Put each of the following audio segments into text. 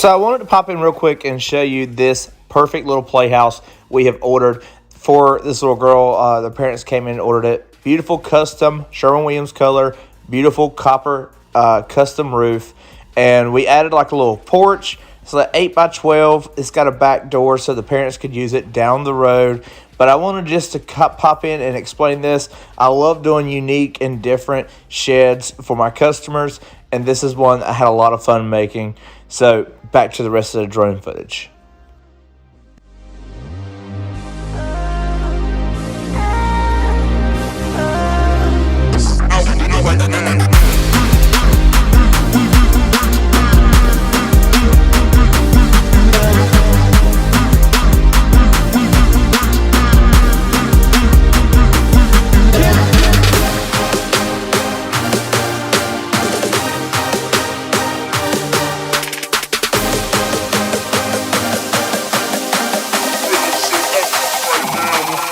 So I wanted to pop in real quick and show you this perfect little playhouse we have ordered for this little girl. The parents came in and ordered it. Beautiful custom Sherwin-Williams color, beautiful copper custom roof. And we added like a little porch. It's like 8 by 12. It's got a back door so the parents could use it down the road. But I wanted just to pop in and explain this. I love doing unique and different sheds for my customers. And this is one I had a lot of fun making. So back to the rest of the drone footage.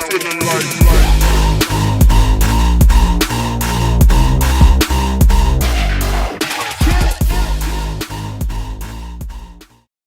Feeling like